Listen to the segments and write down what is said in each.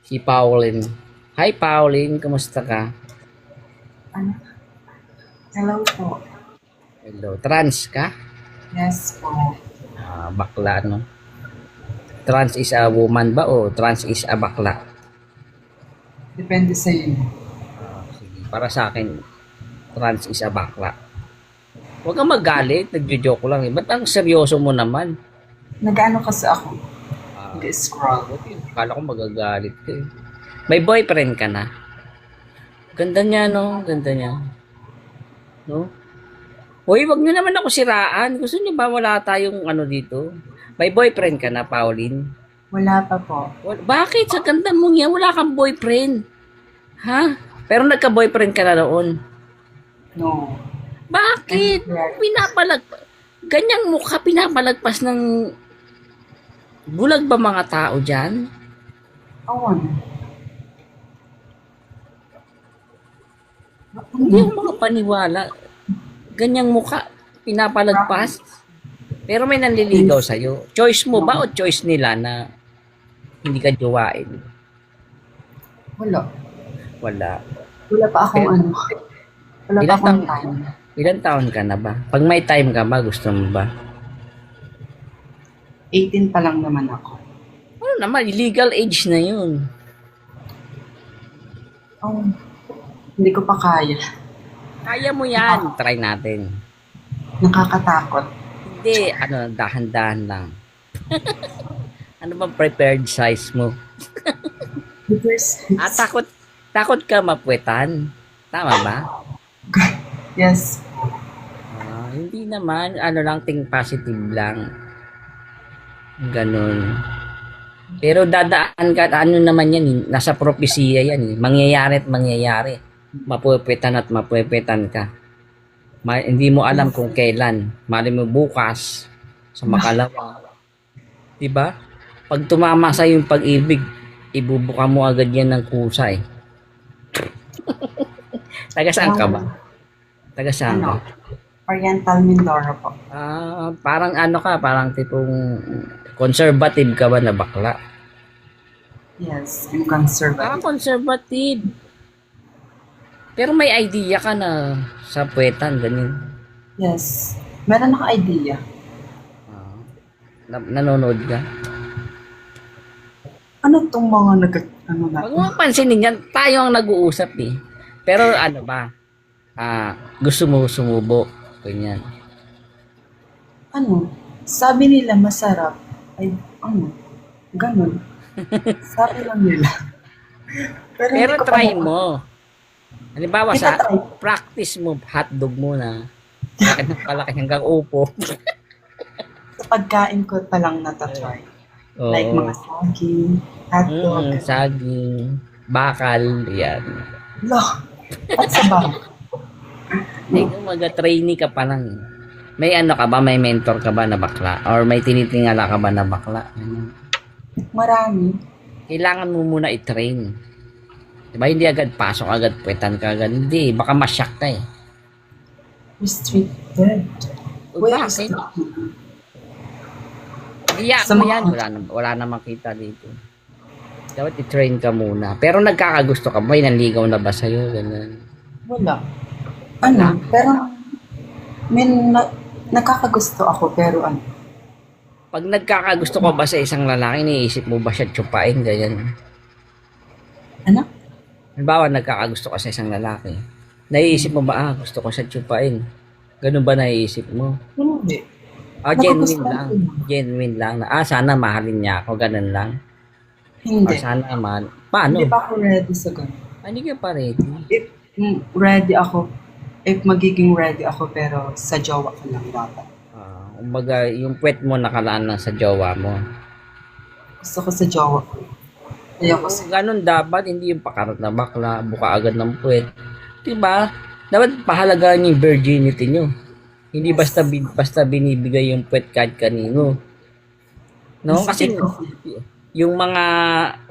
Si Pauline. Hi Pauline, kamusta ka? Ano? Hello po. Hello, trans ka? Yes po. Bakla no? Trans is a woman ba o trans is a bakla? Depende sa inyo. Sige, para sa akin, trans is a bakla. Huwag kang magalit, nagjo-joke lang eh. Ba't ang seryoso mo naman? Nag-ano kasi ako? Ah, Nag-scroll. buti, akala ko magagalit ka eh. May boyfriend ka na? Ganda niya no, ganda niya. No? Hoy, wag niyo naman ako siraan. Gusto niyo ba wala tayong ano dito? May boyfriend ka na, Pauline? Wala pa po. Bakit? Sa ganda mong yan, wala kang boyfriend. Ha? Pero nagka-boyfriend ka na noon. No. Bakit? Pinapalag... Ganyang mukha pinapalagpas ng bulag ba mga tao dyan? Awan. Hindi ako makapaniwala. Ganyang mukha pinapalagpas. Pero may nanliligaw sa'yo. Choice mo ba o choice nila na hindi ka jowain? Wala. Wala. Wala pa akong Pero, ano. Wala pa ilan akong taon, time. ilan taon ka na ba? Pag may time ka ba, gusto mo ba? 18 pa lang naman ako. Ano naman, legal age na yun. Oh, hindi ko pa kaya. Kaya mo yan. Try natin. Nakakatakot. Hindi, dahan-dahan lang. Ano bang prepared size mo? Because, Takot ka mapuwetan. Tama ba? yes. Hindi naman, think positive lang. Ganun. Pero dadaan ka, naman yan, nasa propesiya yan. Mangyayari at mangyayari. Mapupuwetan at mapupuwetan ka. Hindi mo alam kung kailan. Mali mo bukas, sa makalawa. Diba? Pag tumama sa yung pag-ibig, ibubuka mo agad yan ng kusay. Taga saan ka ba? Taga saan ka? Oriental Mindoro po. Parang parang tipong conservative ka ba na bakla? Yes, I'm conservative. Conservative. Pero may idea ka na sa puwetan, ganun. Yes. Meron akong idea. Nanonood ka? Ano tong mga ano na Huwag mo pansinin yan, tayo ang nag-uusap eh. Pero ano ba? Gusto mo sumubo? Ganyan. Ano? Sabi nila masarap. Ay, ano? Ganun. Sabi lang nila. Pero hindi ko try pa- mo. Halimbawa Hindi sa ka try. practice mo hotdog muna. Bakit ng palaki hanggang upo? Sa pagkain ko pa lang natatry. Like mga saging, hotdog. Saging, bakal, yan. Lo, at sabaw. Kung mag-trainee ka pa lang. May ka ba? May mentor ka ba na bakla? Or may tinitingala ka ba na bakla? Marami. Kailangan mo muna i-train. Diba hindi agad pasok agad, puwetan ka agad. Hindi, baka masyak ka eh. Restricted. Wait, Bakit? Iyak Sa mo mga- yan. Wala na makita dito. Dapat i-train ka muna. Pero nagkakagusto ka ba? May nanligaw na ba sa'yo? Ganun. Wala. Ano? Pero, nakakagusto ako, pero ano? Pag nagkakagusto ka ba sa isang lalaki, iniisip mo ba siya tsupain? Ganyan. Ano? Halimbawa, nagkakagusto ka sa isang lalaki. Naiisip mo ba, gusto ko siya tsupain? Ganun ba naiisip mo? Hindi. Genuine Nakagusto lang. ko. Genuine lang. Sana mahalin niya ako. Ganun lang. Hindi. Or sana mahal. Paano? Hindi pa ako ready sa ganun. Hindi ka pa ready. If ready ako, if magiging ready ako, pero sa jowa ko lang dapat. Kumbaga, yung puwet mo nakalaan lang sa jowa mo. Gusto ko sa jowa ko. Ayoko sa... Ganun dapat, hindi yung pakarat na bakla, buka agad ng puwet. Diba? Dapat pahalagaan yung virginity nyo. Hindi basta binibigay yung puwet kahit kanino. No? Kasi yung mga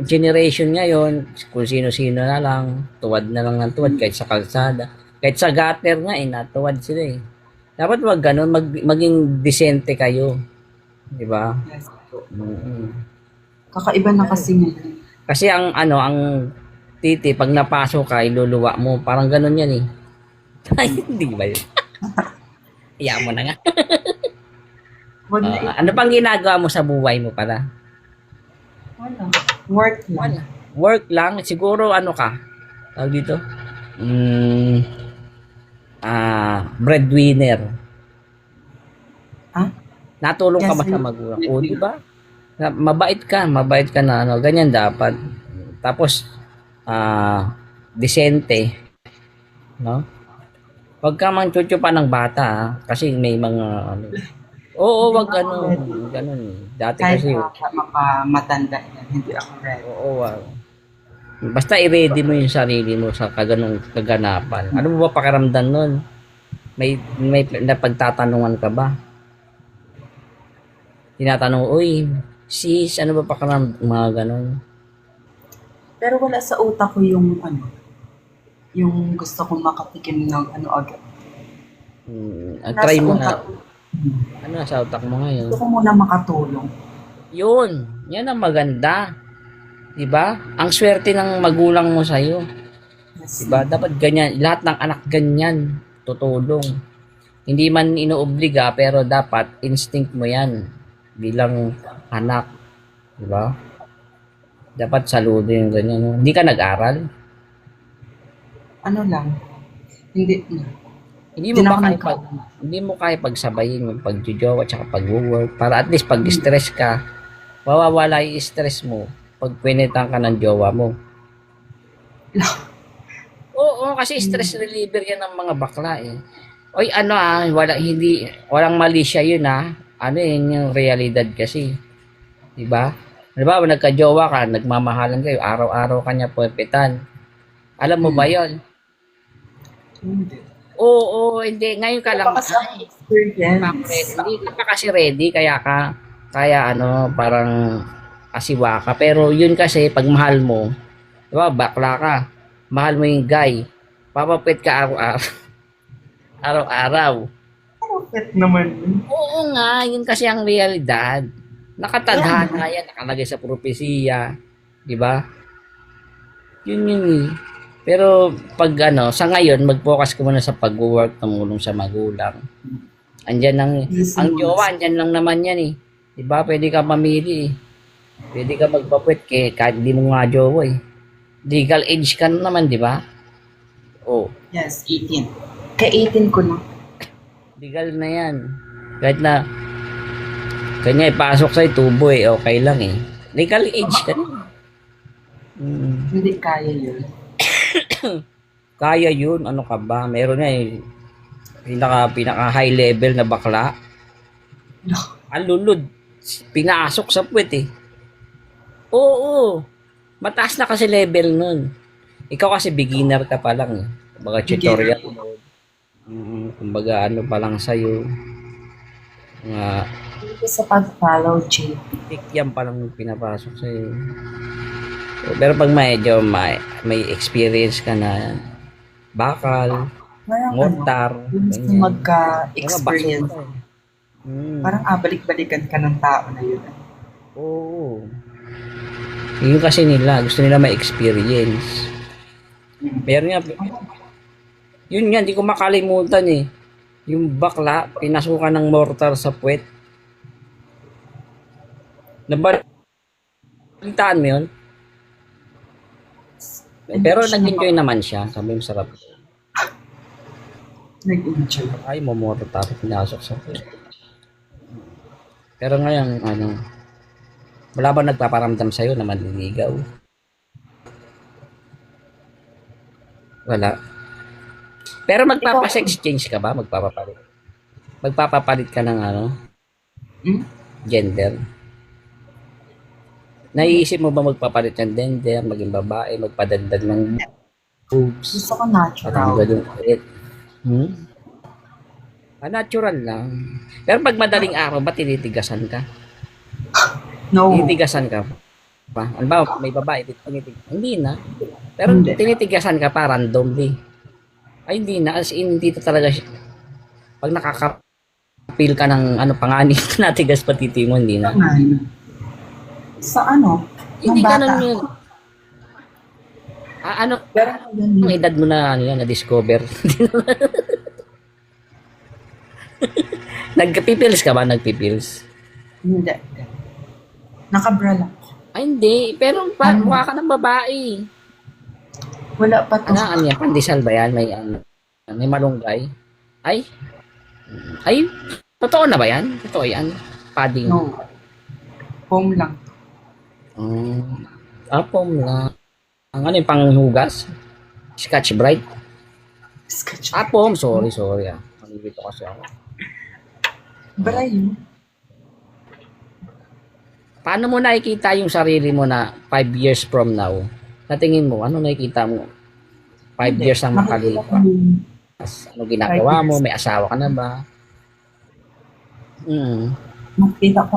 generation ngayon, kung sino-sino na lang, tuwad na lang ng tuwad kahit sa kalsada. Kahit sa gutter nga, natuwad sila eh. Dapat wag ganun, maging decente kayo. Di ba? Yes. Mm-hmm. Kakaiba na kasi ngayon. Kasi ang titi, pag napasok ka, iluluwa mo. Parang ganun yan eh. Ay, hindi ba yun? Iyak mo na nga. Wag na Ano pang ginagawa mo sa buhay mo pala? Wala. Work lang. Work lang? Siguro ano ka? Tawag dito? Mm, breadwinner. Ah? Natulong ka Yes, ba sa magulang? O, di ba? Mabait ka na ano, ganyan dapat. Tapos, disente, no? Huwag ka mang chuchu pa ng bata, kasi may mga, ano, oo, wag ganun. Dati Kahit kasi, matanda yan, hindi ako ready. oo, basta i-ready mo yung sarili mo sa kaganapan. Ano mo ba pakiramdam nun? May napagtatanungan ka ba? Tinatanong, uy, sis, ano ba pakiramdam? Mga ganun. Pero wala sa utak ko yung yung gusto kong makatikim ng agad. Try Nasa mo utak na. ko. Ano sa utak mo ngayon? Gusto ko muna makatulong. Yun, yan ang maganda. 'Di ba? Ang swerte ng magulang mo sa iyo. Yes. 'Di ba? Dapat ganyan, lahat ng anak ganyan, tutulong. Hindi man inoobliga pero dapat instinct mo 'yan bilang anak, 'di ba? Dapat saludo yung ganyan. No? Hindi ka nag-aral? Ano lang. Hindi. Hindi Hindi mo na ba ako kaya nagkaroon. hindi mo kaya pagsabayin yung pagjojowa at saka pag-work para at least pag stress ka, mawawala yung stress mo pag pinitan ka ng jowa mo. Oo, kasi stress reliever yan ng mga bakla eh. Oy, walang mali siya yun ah. Ano yun yung realidad kasi. 'Di ba? Halimbawa, nagka-jowa ka, nagmamahalan kayo, araw-araw kanya puwepitan. Alam mo ba yon? Hindi. Oo, hindi. Ngayon ka lang. Baka sa experience. Hindi ka pa kasi ready, kaya parang asiwa ka. Pero yun kasi, pag mahal mo, diba, bakla ka, mahal mo yung guy, papapit ka araw-araw. Araw-araw. Perfect naman yun. Oo nga, yun kasi ang realidad. Nakatadhana yan, nakalagay sa propesiya. Di ba? Yun eh. Pero pag sa ngayon, mag-focus ka muna sa pag-work, tumulong sa magulang. Ang jowa, andyan lang naman yan eh. Di ba? Pwede ka mamili eh. Pwede ka magpapwet kahit di mo nga jowa eh. Legal age ka na naman, di ba? Oh. Yes, 18. Ka-18 ko na. Legal na yan. Kahit na kanya ipasok sa'yo tubo eh, okay lang eh. Legal age ka na. Hindi kaya yun. Kaya yun, ano ka ba? Meron nga eh, pinaka high level na bakla. Ang lulod, pinasok sa puwet eh. Oo, mataas na kasi level nun. Ikaw kasi beginner ka pa lang eh. Kumbaga tutorial mode. Kumbaga ano pa lang sa'yo. Mga Dito sa pag-follow, JP. yan pa lang pinapasok sa'yo. Pero pag medyo may experience ka na, bakal, mortar, Gusto ganyan. magka-experience. Mga basura. Parang balik-balikan ka ng tao na yun. Oo. Yun kasi nila, gusto nila may experience. Meron nga, yun nga, hindi ko makalimutan eh. Yung bakla, pinasukan ng mortar sa puwet. Nabalitaan mo yun? Pero nag-enjoy naman siya. Sabi mo sarap. Nag-enjoy. Ay, mortar, pinasok sa puwet. Pero ngayon, wala ba nagpaparamdam sa'yo na manliligaw? Wala. Pero magpapa-sex change ka ba? Magpapapalit ka ng gender? Naiisip mo ba magpapalit ng gender, maging babae, magpadagdag ng boobs? Gusto ko natural. Natural lang. Pero pag madaling araw, ba tinitigasan ka? No. Tinitigasan ka pa? Ano ba, may babae, hindi na. Pero tinitigasan ka pa randomly. Ay, hindi na. As in, dito talaga siya. Pag nakaka-feel ka ng panganib, natigas pa titi mo, hindi na. Sa Hindi bata ganun yun. Ano, Pero ang edad mo na, ano yan, na-discover? Nagpipils ka ba? Nagpipils? hindi. Nakabra lang. Ay, hindi. Pero mukha ka ng babae. Wala pa to. Ano yan? Pandesal ba yan? May, may malunggay? Ay? Ay? Totoo na ba yan? Totoo yan? Padding? No. Home lang. Apom na. Ang ano yung panghugas? Scotch Brite? Scotch. Apom. Sorry. Nalilito kasi ako. Bray. Paano mo nakikita yung sarili mo na 5 years from now? Sa tingin mo, ano nakikita mo? 5 years ang makalipas. Ano ginagawa mo? May asawa ka na ba? Makita ko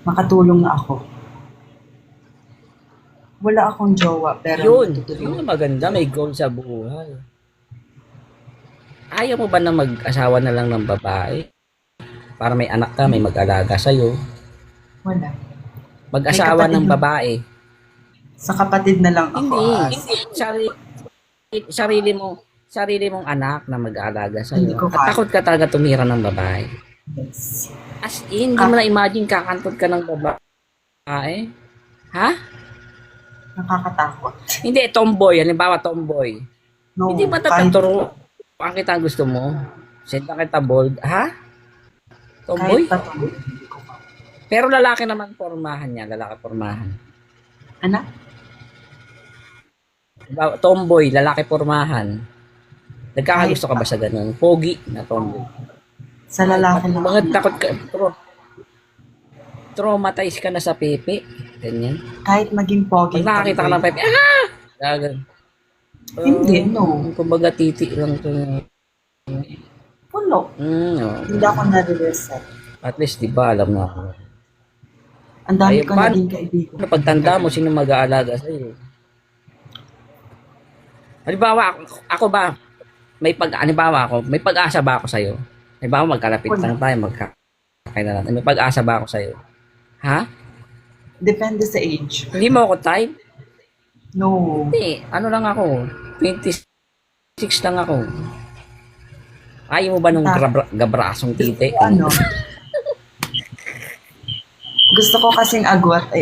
makatulong na ako. Wala akong jowa, pero Yun natutulungan. ang maganda. May goal sa buhay. Ayaw mo ba na mag-asawa na lang ng babae? Para may anak ka, may mag-alaga sa'yo. Wala. Mag-asawa May ng kapatid babae. Sa kapatid na lang ako. Hindi. Sarili mong anak na mag-aalaga Hindi sa'yo. ko At takot ka talaga tumira ng babae. Yes. As in, hindi mo na imagine kakantod ka ng babae. Ha? Nakakatakot. Hindi, tomboy. Halimbawa, tomboy. No, Hindi ba kahit taturo? Ang kita ang gusto mo? Senta kita bold. Ha? Tomboy? patulog, hindi ko kaya. Pero lalaki naman pormahan niya. Lalaki pormahan. Anak? Halimbawa, tomboy, lalaki pormahan. Nagkakagusto ka ba sa ganun? Pogi na tomboy. Sa lalaki lang. Mga takot ka. Traumatize ka na sa pepe. Ganyan. Kahit maging pogi. Pag nakakita ka ng pepe, Gagan. Hindi, no. Kumbaga titi lang to. Puno. No. Hindi ako nare-reset. At least, di ba, alam na ako. Ang dami Ay, ko paano- naging kaibigan. Ano, pagtanda mo, sino mag-aalaga sa'yo? Halimbawa, ako ba, may pag-asa ba ako sa'yo? Halimbawa, magkalapit lang tayo, magkakailan natin. May pag-asa ba ako sa'yo? Ha? Depende sa age. Hindi mo ako type? No. Hindi, ano lang ako, 26 lang ako. Ayaw mo ba nung gabrasong titi? Gusto ko kasing agwat ay